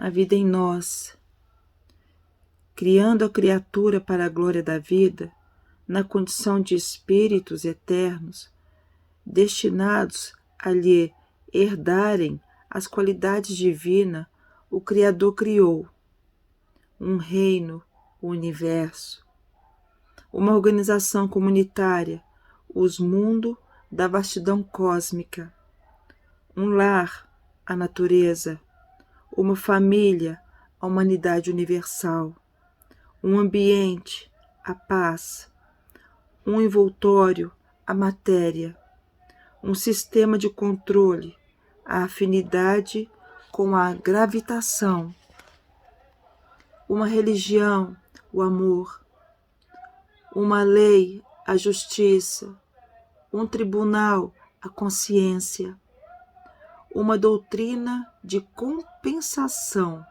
a vida em nós, criando a criatura para a glória da vida, na condição de espíritos eternos, destinados a lhe herdarem as qualidades divinas, o Criador criou um reino, o universo, uma organização comunitária, os mundos da vastidão cósmica, um lar, a natureza, uma família, a humanidade universal, um ambiente, a paz, um envoltório, a matéria, um sistema de controle, a afinidade com a gravitação, uma religião, o amor, uma lei, a justiça, um tribunal, a consciência, uma doutrina de compensação,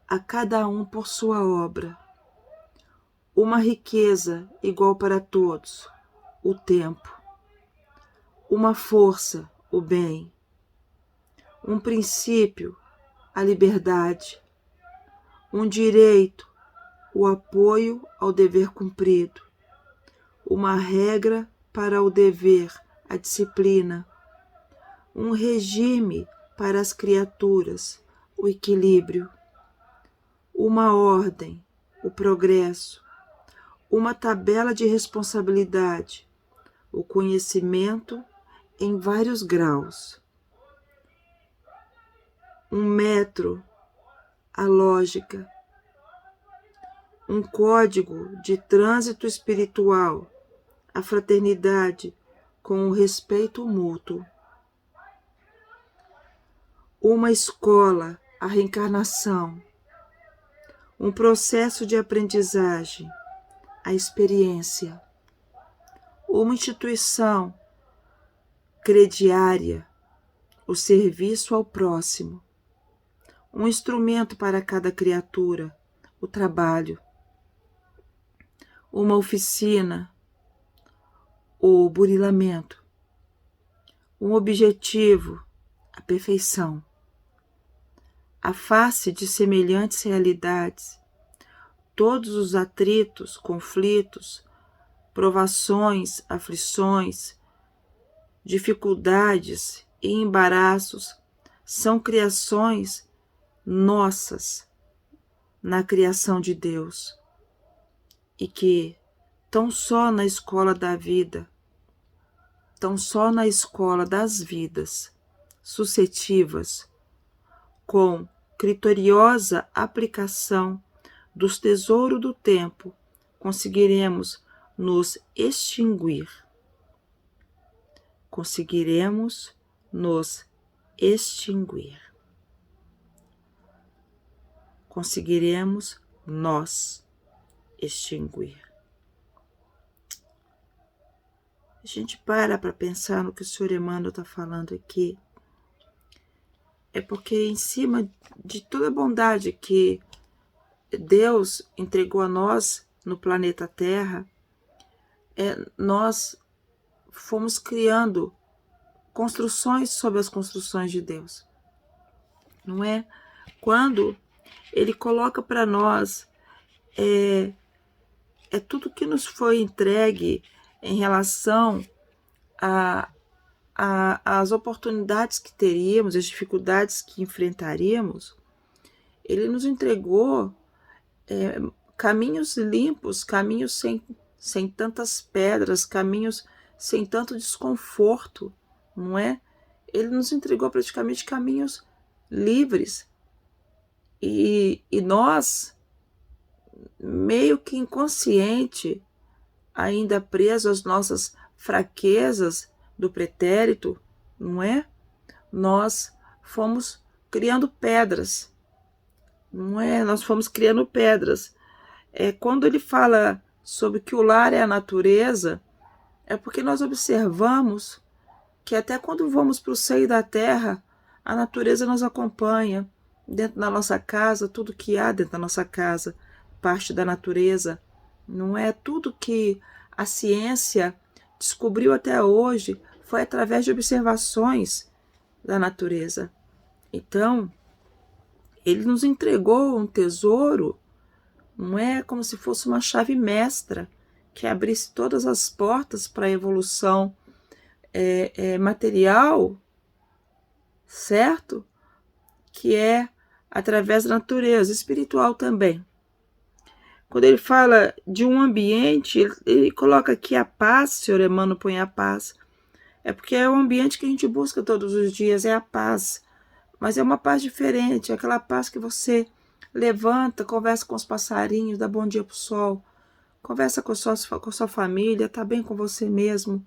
a cada um por sua obra, uma riqueza igual para todos, o tempo, uma força, o bem, um princípio, a liberdade, um direito, o apoio ao dever cumprido, uma regra para o dever, a disciplina, um regime para as criaturas, o equilíbrio, uma ordem, o progresso, uma tabela de responsabilidade, o conhecimento em vários graus, um metro, a lógica, um código de trânsito espiritual, a fraternidade com o respeito mútuo, uma escola, a reencarnação, um processo de aprendizagem, a experiência, uma instituição crediária, o serviço ao próximo, um instrumento para cada criatura, o trabalho, uma oficina, o burilamento, um objetivo, a perfeição, a face de semelhantes realidades, todos os atritos, conflitos, provações, aflições, dificuldades e embaraços são criações nossas na criação de Deus e que tão só na escola da vida, tão só na escola das vidas suscetivas, com criteriosa aplicação dos tesouros do tempo, conseguiremos nos extinguir. Conseguiremos nos extinguir. Conseguiremos nós extinguir. A gente para pensar no que o Sr. Emmanuel está falando aqui. É porque em cima de toda a bondade que Deus entregou a nós no planeta Terra, nós fomos criando construções sobre as construções de Deus. Não é? Quando Ele coloca para nós tudo que nos foi entregue em relação às oportunidades que teríamos, as dificuldades que enfrentaríamos. Ele nos entregou caminhos limpos, caminhos sem tantas pedras, caminhos sem tanto desconforto, não é? Ele nos entregou praticamente caminhos livres. E nós, meio que inconsciente, ainda preso às nossas fraquezas do pretérito, não é? Nós fomos criando pedras, não é? Nós fomos criando pedras. Quando ele fala sobre que o lar é a natureza, é porque nós observamos que até quando vamos para o seio da terra, a natureza nos acompanha. Dentro da nossa casa, tudo que há dentro da nossa casa, parte da natureza. Não é? Tudo que a ciência descobriu até hoje foi através de observações da natureza. Então, Ele nos entregou um tesouro, não é como se fosse uma chave mestra que abrisse todas as portas para a evolução material, certo? Que é através da natureza, espiritual também. Quando ele fala de um ambiente, ele coloca aqui a paz, o senhor Emmanuel põe a paz. É porque é o ambiente que a gente busca todos os dias, é a paz. Mas é uma paz diferente, é aquela paz que você levanta, conversa com os passarinhos, dá bom dia pro sol, conversa com a sua família, tá bem com você mesmo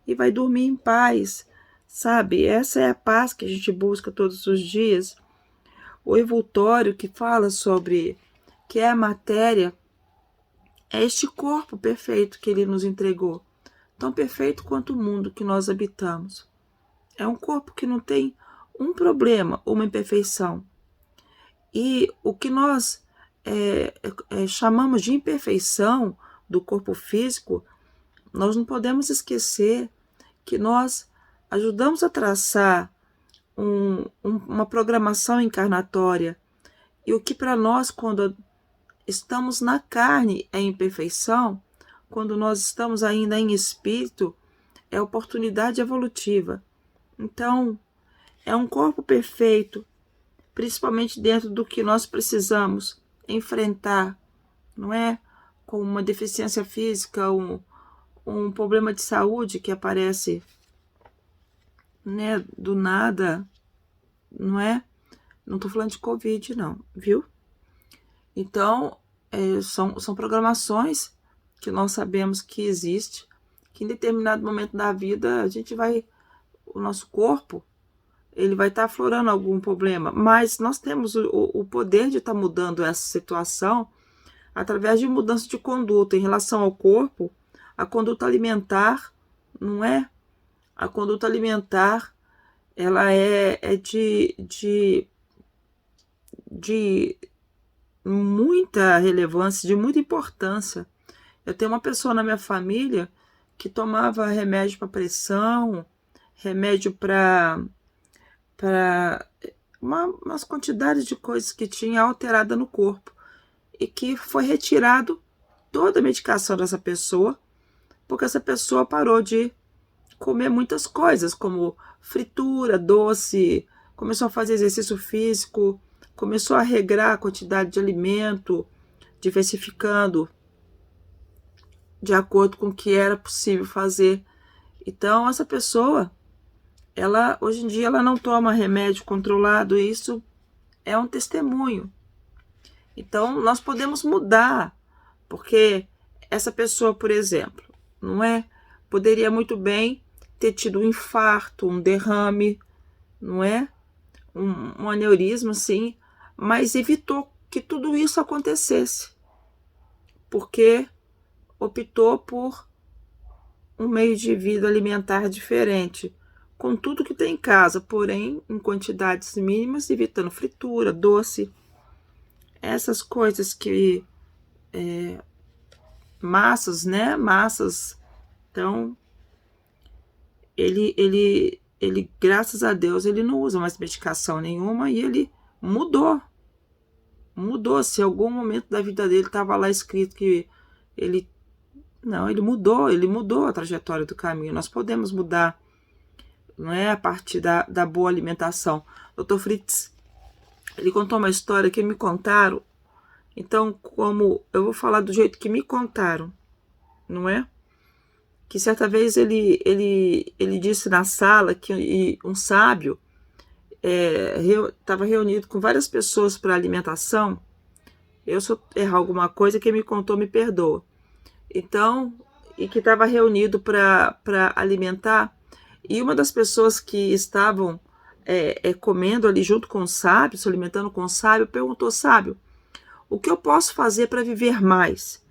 e vai dormir em paz, sabe? Essa é a paz que a gente busca todos os dias. O envoltório que fala sobre que é a matéria, é este corpo perfeito que ele nos entregou, tão perfeito quanto o mundo que nós habitamos. É um corpo que não tem um problema, uma imperfeição. E o que nós chamamos de imperfeição do corpo físico, nós não podemos esquecer que nós ajudamos a traçar uma programação encarnatória. E o que para nós, quando estamos na carne, é imperfeição, quando nós estamos ainda em espírito, é oportunidade evolutiva. Então, é um corpo perfeito, principalmente dentro do que nós precisamos enfrentar, não é? Com uma deficiência física, um problema de saúde que aparece, né, do nada, não é? Não estou falando de Covid, não, viu? Então, são programações que nós sabemos que existe, que em determinado momento da vida o nosso corpo, ele vai estar aflorando algum problema, mas nós temos o poder de estar mudando essa situação através de mudança de conduta em relação ao corpo, a conduta alimentar, não é? A conduta alimentar, ela é de muita relevância, de muita importância. Eu tenho uma pessoa na minha família que tomava remédio para pressão, remédio para umas quantidades de coisas que tinha alterada no corpo e que foi retirado toda a medicação dessa pessoa, porque essa pessoa parou de comer muitas coisas, como fritura, doce, começou a fazer exercício físico, começou a regrar a quantidade de alimento, diversificando de acordo com o que era possível fazer. Então, essa pessoa, hoje em dia, ela não toma remédio controlado, e isso é um testemunho. Então, nós podemos mudar, porque essa pessoa, por exemplo, não é? Poderia muito bem ter tido um infarto, um derrame, não é? Um aneurisma, sim, mas evitou que tudo isso acontecesse, porque optou por um meio de vida alimentar diferente, com tudo que tem em casa, porém em quantidades mínimas, evitando fritura, doce, essas coisas que massas, né? Massas. Então, ele, graças a Deus, ele não usa mais medicação nenhuma e ele mudou. Se em algum momento da vida dele estava lá escrito que ele mudou a trajetória do caminho. Nós podemos mudar, não é? A partir da boa alimentação. Dr. Fritz, ele contou uma história que me contaram. Então, como eu vou falar do jeito que me contaram, não é? Que certa vez ele disse na sala que um sábio estava reunido com várias pessoas para alimentação. Eu, se eu errar alguma coisa, quem me contou me perdoa. Então, e que estava reunido para alimentar, e uma das pessoas que estavam comendo ali junto com o sábio, se alimentando com o sábio, perguntou: sábio, o que eu posso fazer para viver mais?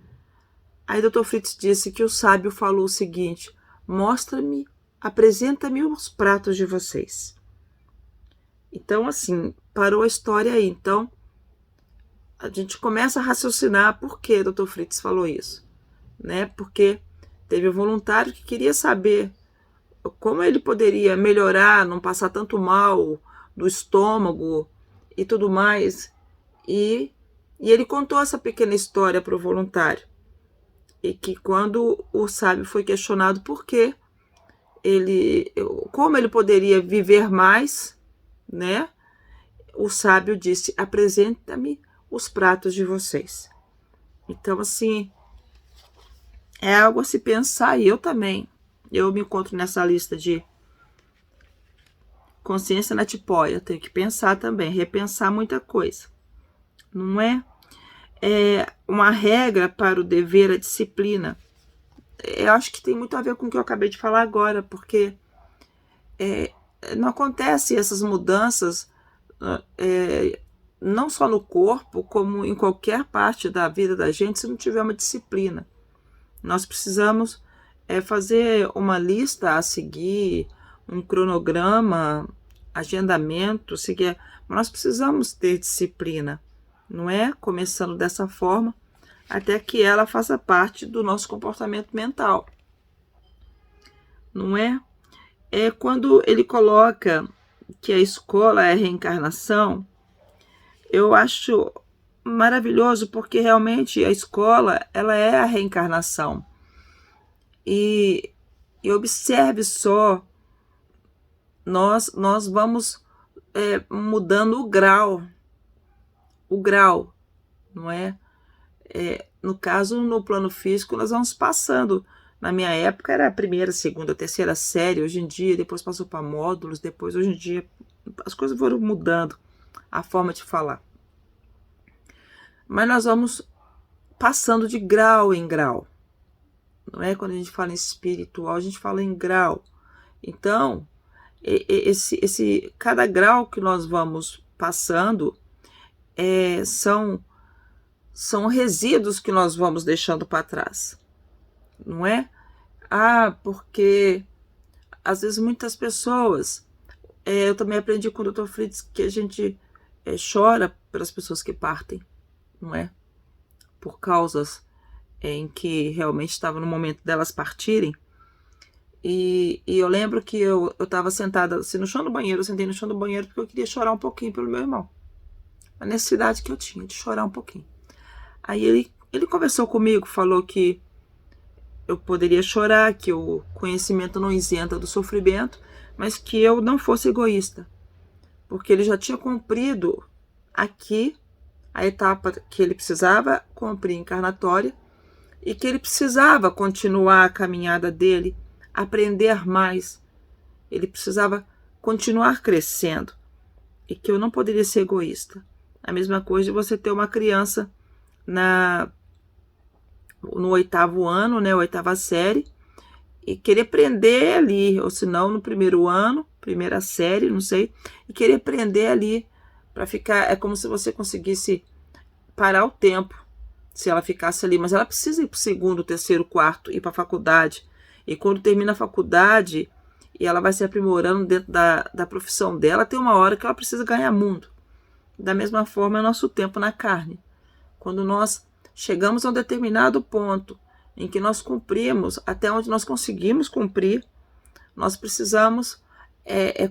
Aí Dr. Fritz disse que o sábio falou o seguinte: mostra-me, apresenta-me os pratos de vocês. Então, assim, parou a história aí. Então, a gente começa a raciocinar por que Dr. Fritz falou isso, né? Porque teve um voluntário que queria saber como ele poderia melhorar, não passar tanto mal do estômago e tudo mais. E, e ele contou essa pequena história para o voluntário. E que quando o sábio foi questionado por quê, como ele poderia viver mais, né? O sábio disse: apresenta-me os pratos de vocês. Então, assim, é algo a se pensar. E eu também. Eu me encontro nessa lista de consciência na tipóia. Tenho que pensar também, repensar muita coisa. Não é? É uma regra para o dever, a disciplina. Eu acho que tem muito a ver com o que eu acabei de falar agora, porque não acontecem essas mudanças não só no corpo, como em qualquer parte da vida da gente, se não tiver uma disciplina. Nós precisamos fazer uma lista a seguir, um cronograma, agendamento, seguir. Nós precisamos ter disciplina, não é? Começando dessa forma, até que ela faça parte do nosso comportamento mental, não é? É quando ele coloca que a escola é a reencarnação, eu acho maravilhoso, porque realmente a escola, ela é a reencarnação. E observe só, nós vamos mudando o grau, não é? No caso, no plano físico, nós vamos passando. Na minha época era a primeira, segunda, terceira série, hoje em dia, depois passou para módulos, depois, hoje em dia, as coisas foram mudando, a forma de falar. Mas nós vamos passando de grau em grau. Não é? Quando a gente fala em espiritual, a gente fala em grau. Então, cada grau que nós vamos passando são resíduos que nós vamos deixando para trás. Não é? Porque às vezes muitas pessoas, eu também aprendi com o Dr. Fritz que a gente chora pelas pessoas que partem, não é? Por causas em que realmente estava no momento delas partirem. E eu lembro que eu estava sentada assim, no chão do banheiro, eu sentei no chão do banheiro porque eu queria chorar um pouquinho pelo meu irmão. A necessidade que eu tinha de chorar um pouquinho. Aí ele conversou comigo, falou que eu poderia chorar, que o conhecimento não isenta do sofrimento, mas que eu não fosse egoísta, porque ele já tinha cumprido aqui a etapa que ele precisava cumprir encarnatória e que ele precisava continuar a caminhada dele, aprender mais, ele precisava continuar crescendo e que eu não poderia ser egoísta. A mesma coisa de você ter uma criança no 8º ano, né, 8ª série, e querer aprender ali, ou se não no 1º ano, 1ª série, não sei, e querer aprender ali para ficar, é como se você conseguisse parar o tempo, se ela ficasse ali, mas ela precisa ir para o 2º, 3º, 4º, ir para a faculdade, e quando termina a faculdade, e ela vai se aprimorando dentro da profissão dela, tem uma hora que ela precisa ganhar mundo. Da mesma forma é o nosso tempo na carne. Quando nós chegamos a um determinado ponto em que nós cumprimos, até onde nós conseguimos cumprir, nós precisamos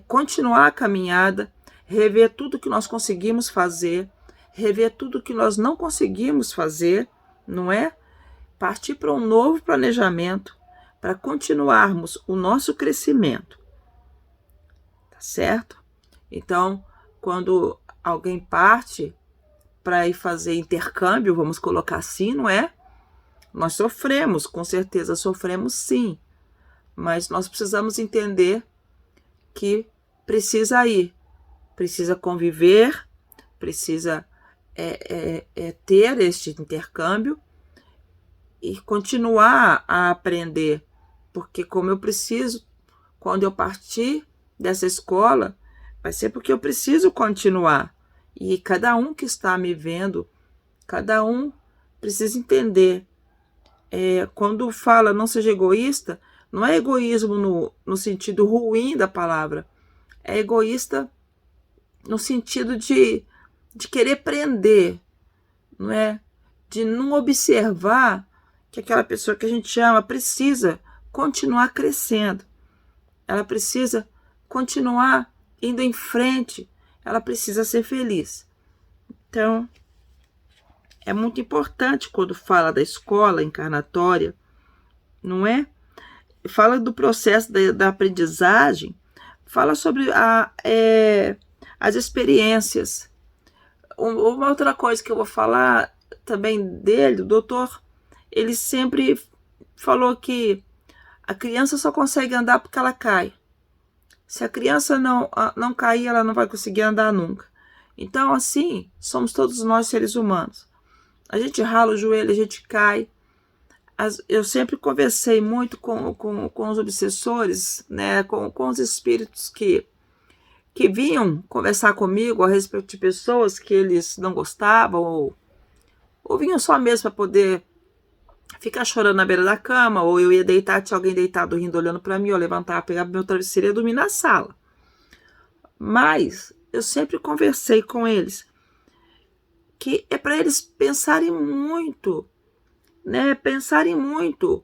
continuar a caminhada, rever tudo que nós conseguimos fazer, rever tudo que nós não conseguimos fazer, não é? Partir para um novo planejamento, para continuarmos o nosso crescimento. Tá certo? Então, quando alguém parte para ir fazer intercâmbio, vamos colocar assim, não é? Nós sofremos, com certeza sofremos sim, mas nós precisamos entender que precisa ir, precisa conviver, precisa ter este intercâmbio e continuar a aprender, porque como eu preciso, quando eu partir dessa escola, vai ser porque eu preciso continuar. E cada um que está me vendo, cada um precisa entender. Quando fala não seja egoísta, não é egoísmo no sentido ruim da palavra. É egoísta no sentido de querer prender, não é? De não observar que aquela pessoa que a gente ama precisa continuar crescendo. Ela precisa continuar indo em frente. Ela precisa ser feliz. Então, é muito importante quando fala da escola encarnatória, não é? Fala do processo da aprendizagem, fala sobre as experiências. Uma outra coisa que eu vou falar também dele, o doutor, ele sempre falou que a criança só consegue andar porque ela cai. Se a criança não cair, ela não vai conseguir andar nunca. Então, assim, somos todos nós seres humanos. A gente rala o joelho, a gente cai. Eu sempre conversei muito com os obsessores, né, com os espíritos que vinham conversar comigo a respeito de pessoas que eles não gostavam, ou vinham só mesmo para poder ficar chorando na beira da cama, ou eu ia deitar, tinha alguém deitado rindo, olhando para mim, eu levantava, pegava meu travesseiro e ia dormir na sala. Mas eu sempre conversei com eles que é para eles pensarem muito, né? Pensarem muito.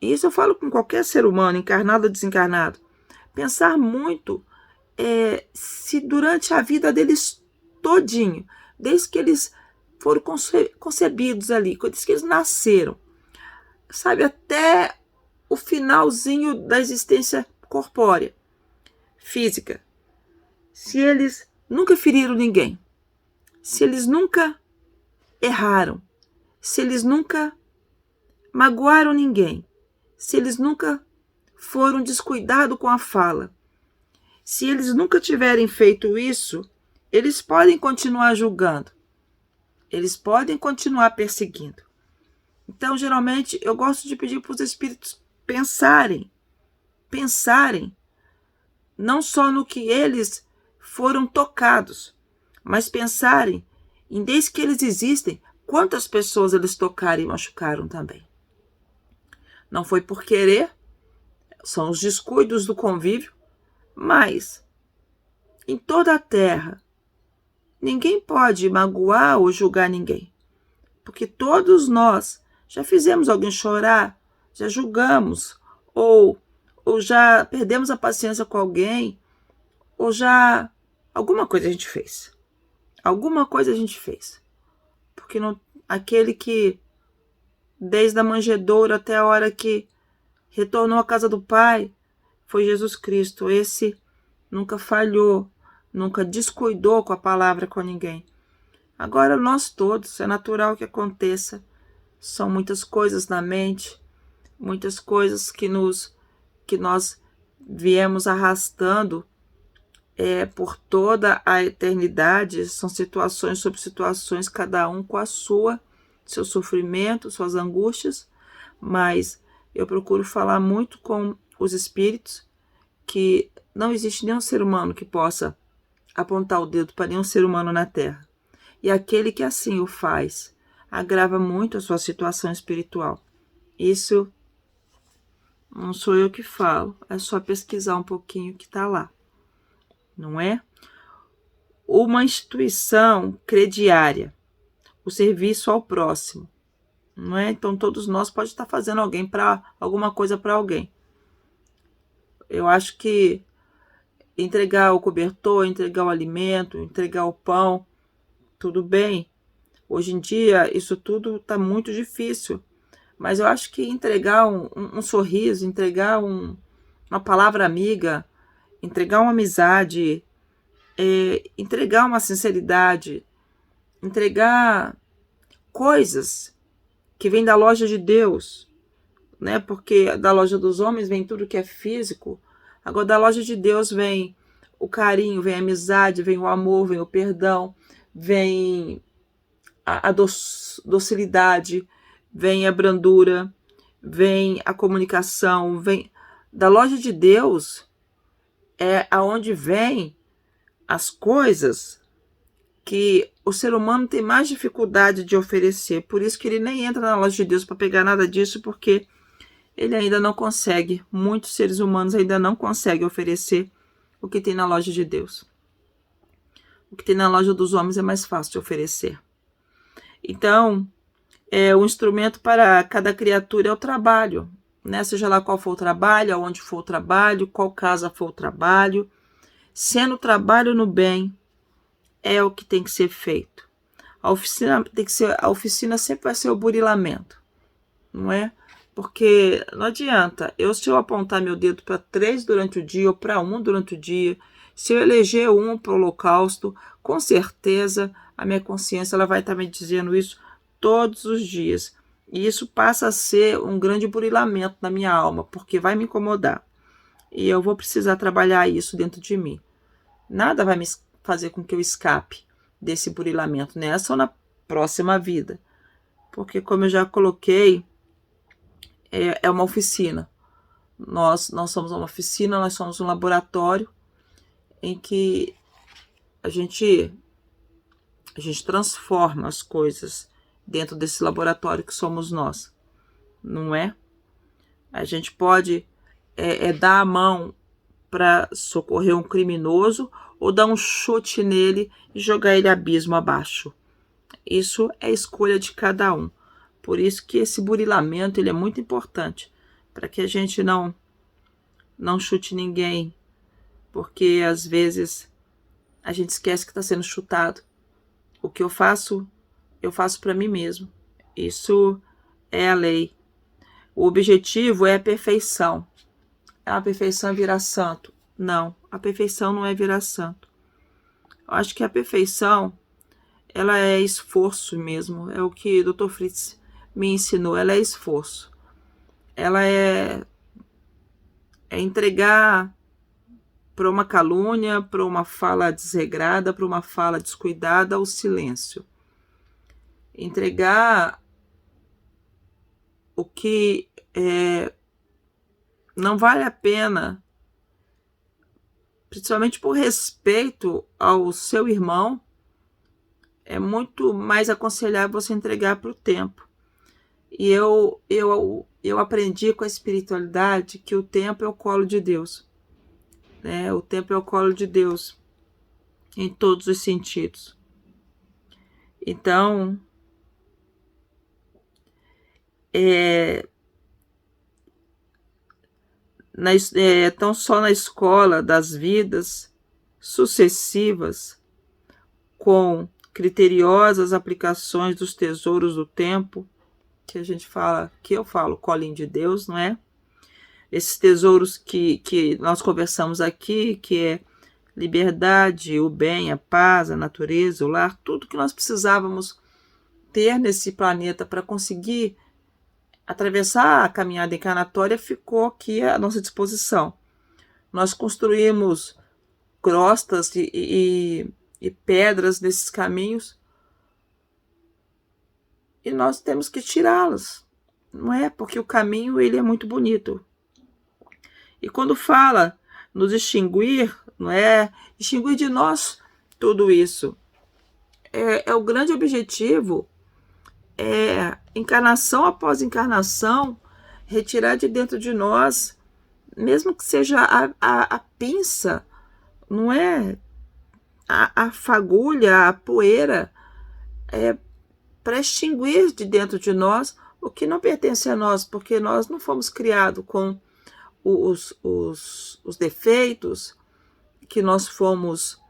Isso eu falo com qualquer ser humano, encarnado ou desencarnado. Pensar muito se durante a vida deles todinho, desde que eles foram concebidos ali, desde que eles nasceram, sabe, até o finalzinho da existência corpórea, física, se eles nunca feriram ninguém, se eles nunca erraram, se eles nunca magoaram ninguém, se eles nunca foram descuidados com a fala, se eles nunca tiverem feito isso, eles podem continuar julgando, eles podem continuar perseguindo. Então, geralmente, eu gosto de pedir para os espíritos pensarem não só no que eles foram tocados, mas pensarem em, desde que eles existem, quantas pessoas eles tocaram e machucaram também. Não foi por querer, são os descuidos do convívio, mas em toda a terra, ninguém pode magoar ou julgar ninguém, porque todos nós já fizemos alguém chorar, já julgamos, ou já perdemos a paciência com alguém, ou já alguma coisa a gente fez. Alguma coisa a gente fez. Porque aquele que, desde a manjedoura até a hora que retornou à casa do Pai, foi Jesus Cristo. Esse nunca falhou, nunca descuidou com a palavra com ninguém. Agora, nós todos, é natural que aconteça. São muitas coisas na mente, muitas coisas que nós viemos arrastando por toda a eternidade. São situações sobre situações, cada um com seu sofrimento, suas angústias, mas eu procuro falar muito com os espíritos que não existe nenhum ser humano que possa apontar o dedo para nenhum ser humano na Terra. E aquele que assim o faz, agrava muito a sua situação espiritual. Isso não sou eu que falo, é só pesquisar um pouquinho que está lá, não é? Uma instituição crediária, o serviço ao próximo, não é? Então todos nós podemos estar fazendo alguma coisa para alguém. Eu acho que entregar o cobertor, entregar o alimento, entregar o pão, tudo bem. Hoje em dia isso tudo está muito difícil, mas eu acho que entregar um sorriso, entregar uma palavra amiga, entregar uma amizade, entregar uma sinceridade, entregar coisas que vêm da loja de Deus, né? Porque da loja dos homens vem tudo que é físico, agora da loja de Deus vem o carinho, vem a amizade, vem o amor, vem o perdão, vem a docilidade, vem a brandura, vem a comunicação, vem da loja de Deus, é aonde vem as coisas que o ser humano tem mais dificuldade de oferecer. Por isso que ele nem entra na loja de Deus para pegar nada disso, porque ele ainda não consegue, muitos seres humanos ainda não conseguem oferecer o que tem na loja de Deus. O que tem na loja dos homens é mais fácil de oferecer. Então, o instrumento para cada criatura é o trabalho, né? Seja lá qual for o trabalho, aonde for o trabalho, qual casa for o trabalho, sendo o trabalho no bem, é o que tem que ser feito. A oficina tem que ser, a oficina sempre vai ser o burilamento, não é? Porque não adianta, se eu apontar meu dedo para 3 durante o dia ou para 1 durante o dia, se eu eleger 1 para o holocausto, com certeza a minha consciência ela vai estar me dizendo isso todos os dias. E isso passa a ser um grande burilamento na minha alma, porque vai me incomodar. E eu vou precisar trabalhar isso dentro de mim. Nada vai me fazer com que eu escape desse burilamento nessa ou na próxima vida. Porque, como eu já coloquei, é uma oficina. Nós somos uma oficina, nós somos um laboratório em que a gente transforma as coisas dentro desse laboratório que somos nós, não é? A gente pode dar a mão para socorrer um criminoso ou dar um chute nele e jogar ele abismo abaixo. Isso é escolha de cada um. Por isso que esse burilamento ele é muito importante, para que a gente não chute ninguém, porque às vezes a gente esquece que está sendo chutado. O que eu faço para mim mesmo. Isso é a lei. O objetivo é a perfeição. A perfeição é virar santo. Não, a perfeição não é virar santo. Eu acho que a perfeição, ela é esforço mesmo. É o que o Dr. Fritz me ensinou. Ela é esforço. Ela é entregar para uma calúnia, para uma fala desregrada, para uma fala descuidada, o silêncio. Entregar o que não vale a pena, principalmente por respeito ao seu irmão, é muito mais aconselhável você entregar para o tempo. E eu aprendi com a espiritualidade que o tempo é o colo de Deus. Né? O tempo é o colo de Deus em todos os sentidos. Então, tão só na escola das vidas sucessivas, com criteriosas aplicações dos tesouros do tempo, que a gente fala, que eu falo, colinho de Deus, não é? Esses tesouros que nós conversamos aqui, que é liberdade, o bem, a paz, a natureza, o lar, tudo que nós precisávamos ter nesse planeta para conseguir atravessar a caminhada encarnatória ficou aqui à nossa disposição. Nós construímos crostas e pedras nesses caminhos e nós temos que tirá-las, não é? Porque o caminho ele é muito bonito. E quando fala nos extinguir, não é? Extinguir de nós tudo isso. É o grande objetivo, encarnação após encarnação, retirar de dentro de nós, mesmo que seja a pinça, não é? A fagulha, a poeira, para extinguir de dentro de nós o que não pertence a nós, porque nós não fomos criados com os defeitos que nós fomos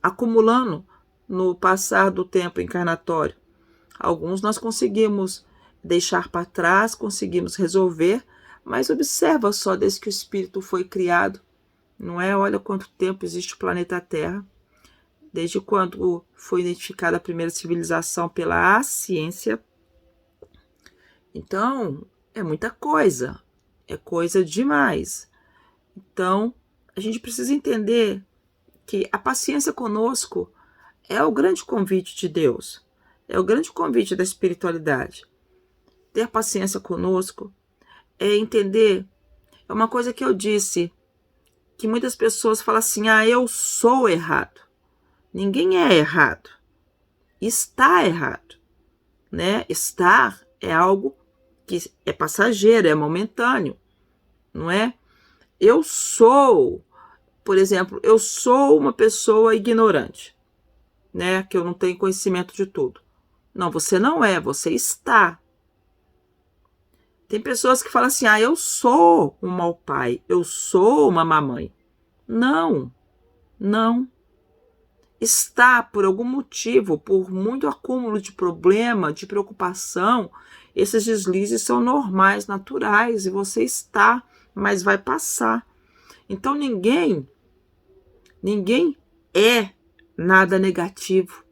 acumulando no passar do tempo encarnatório. Alguns nós conseguimos deixar para trás, conseguimos resolver, mas observa só desde que o espírito foi criado, não é? Olha quanto tempo existe o planeta Terra, desde quando foi identificada a primeira civilização pela ciência. Então, é muita coisa, é coisa demais. Então, a gente precisa entender que a paciência conosco é o grande convite de Deus, é o grande convite da espiritualidade. Ter paciência conosco é entender, é uma coisa que eu disse, que muitas pessoas falam assim, eu sou errado. Ninguém é errado, está errado, né? Estar é algo que é passageiro, é momentâneo, não é? Eu sou, por exemplo, eu sou uma pessoa ignorante, né? Que eu não tenho conhecimento de tudo. Não, você não é, você está. Tem pessoas que falam assim, eu sou um mau pai, eu sou uma mamãe. Não, não. está, por algum motivo, por muito acúmulo de problema, de preocupação, esses deslizes são normais, naturais, e você está, mas vai passar. Então ninguém é nada negativo.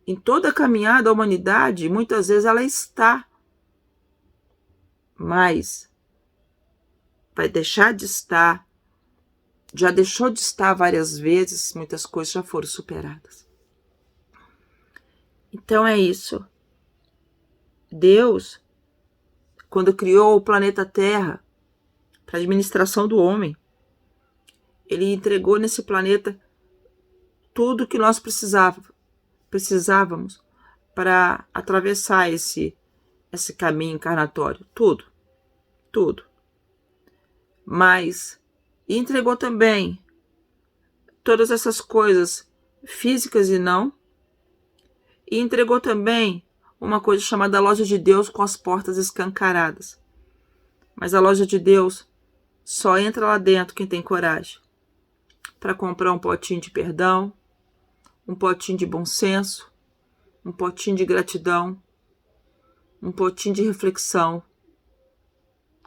Em toda a caminhada da humanidade, muitas vezes ela está, mas vai deixar de estar, já deixou de estar várias vezes, muitas coisas já foram superadas. Então é isso. Deus, quando criou o planeta Terra para a administração do homem, ele entregou nesse planeta tudo que nós precisávamos para atravessar esse caminho encarnatório. Tudo. Mas entregou também todas essas coisas físicas e não. E entregou também uma coisa chamada loja de Deus com as portas escancaradas. Mas a loja de Deus só entra lá dentro quem tem coragem para comprar um potinho de perdão, um potinho de bom senso, um potinho de gratidão, um potinho de reflexão,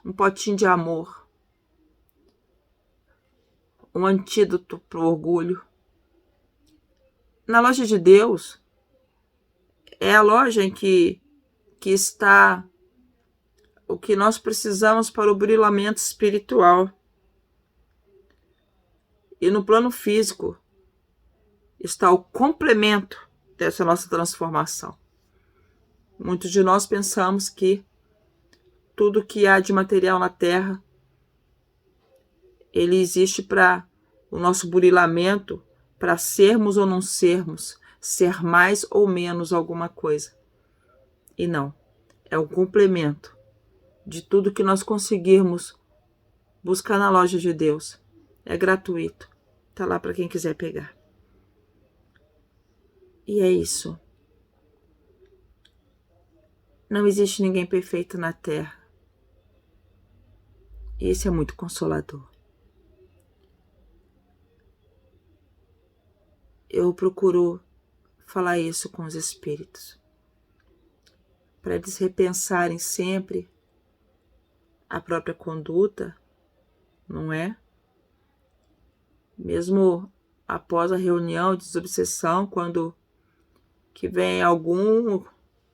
um potinho de amor, um antídoto para o orgulho. Na loja de Deus é a loja em que está o que nós precisamos para o brilhamento espiritual. E no plano físico está o complemento dessa nossa transformação. Muitos de nós pensamos que tudo que há de material na Terra, ele existe para o nosso burilamento, para sermos ou não sermos, ser mais ou menos alguma coisa. E não, é o complemento de tudo que nós conseguirmos buscar na loja de Deus. É gratuito, tá lá para quem quiser pegar. E é isso. Não existe ninguém perfeito na Terra. E isso é muito consolador. Eu procuro falar isso com os espíritos, para eles repensarem sempre a própria conduta, não é? Mesmo após a reunião de desobsessão, quando que vem algum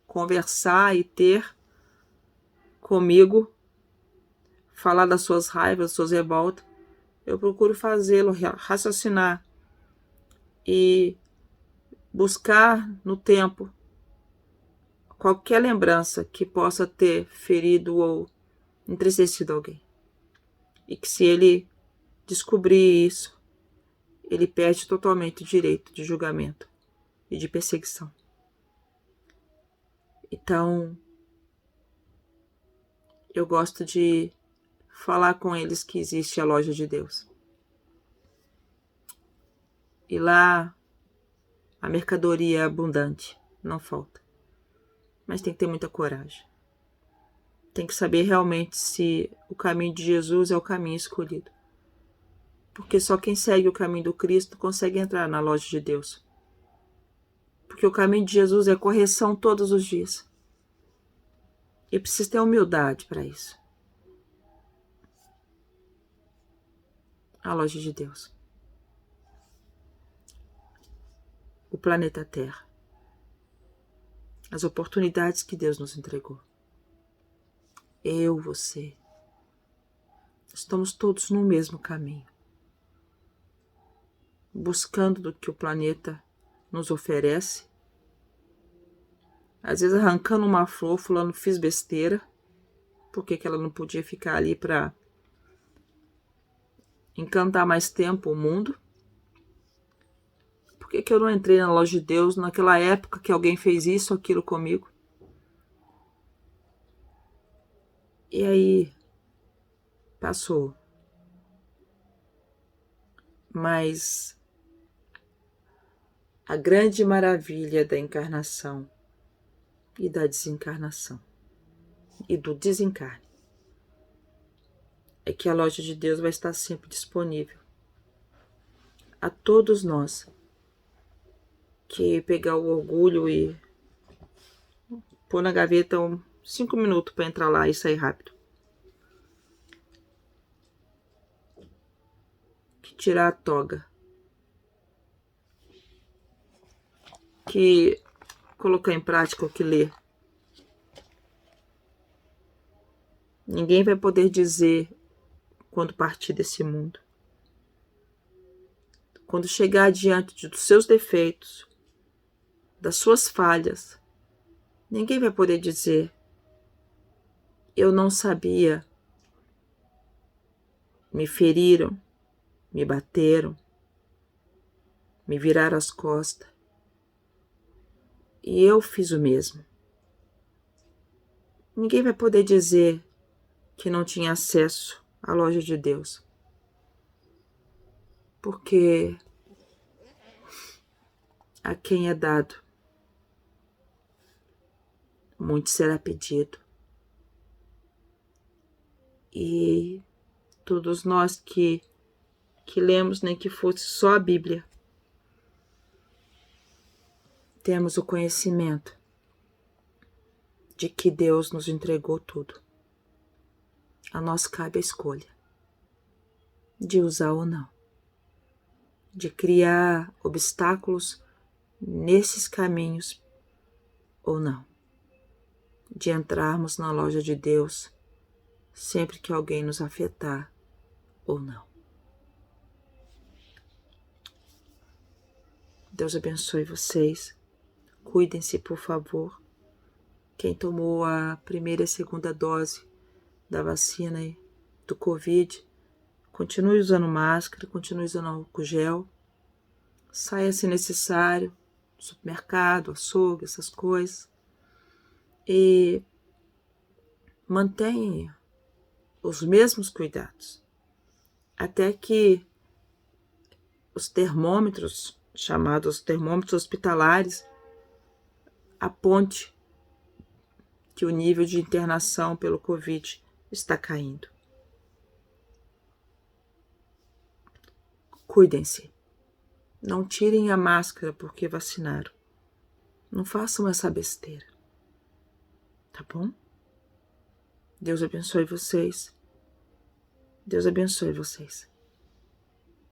conversar e ter comigo, falar das suas raivas, das suas revoltas, eu procuro fazê-lo raciocinar e buscar no tempo qualquer lembrança que possa ter ferido ou entristecido alguém. E que se ele descobrir isso, ele perde totalmente o direito de julgamento e de perseguição. Então, eu gosto de falar com eles que existe a loja de Deus. E lá a mercadoria é abundante, não falta. Mas tem que ter muita coragem. Tem que saber realmente se o caminho de Jesus é o caminho escolhido. Porque só quem segue o caminho do Cristo consegue entrar na loja de Deus. Porque o caminho de Jesus é correção todos os dias. E precisa ter humildade para isso. A loja de Deus. O planeta Terra. As oportunidades que Deus nos entregou. Eu, você. Estamos todos no mesmo caminho. Buscando do que o planeta nos oferece. Às vezes arrancando uma flor, fulano fiz besteira. Por que ela não podia ficar ali para encantar mais tempo o mundo? Por que eu não entrei na loja de Deus naquela época que alguém fez isso, aquilo comigo? E aí, passou. Mas a grande maravilha da encarnação e da desencarnação e do desencarne é que a loja de Deus vai estar sempre disponível a todos nós que pegar o orgulho e pôr na gaveta 5 minutos para entrar lá e sair rápido. Que tirar a toga. Que colocar em prática o que ler. Ninguém vai poder dizer quando partir desse mundo. Quando chegar diante dos seus defeitos, das suas falhas, ninguém vai poder dizer: eu não sabia, me feriram, me bateram, me viraram as costas, e eu fiz o mesmo. Ninguém vai poder dizer que não tinha acesso à loja de Deus, porque a quem é dado, muito será pedido. E todos nós que lemos, nem que fosse só a Bíblia, temos o conhecimento de que Deus nos entregou tudo. A nós cabe a escolha de usar ou não, de criar obstáculos nesses caminhos ou não, de entrarmos na loja de Deus sempre que alguém nos afetar ou não. Deus abençoe vocês. Cuidem-se, por favor. Quem tomou a primeira e a segunda dose da vacina do Covid, continue usando máscara, continue usando álcool gel. Saia se necessário, supermercado, açougue, essas coisas. E mantenha os mesmos cuidados. Até que os termômetros, chamados termômetros hospitalares, aponte que o nível de internação pelo Covid está caindo. Cuidem-se. Não tirem a máscara porque vacinaram. Não façam essa besteira. Tá bom? Deus abençoe vocês. Deus abençoe vocês.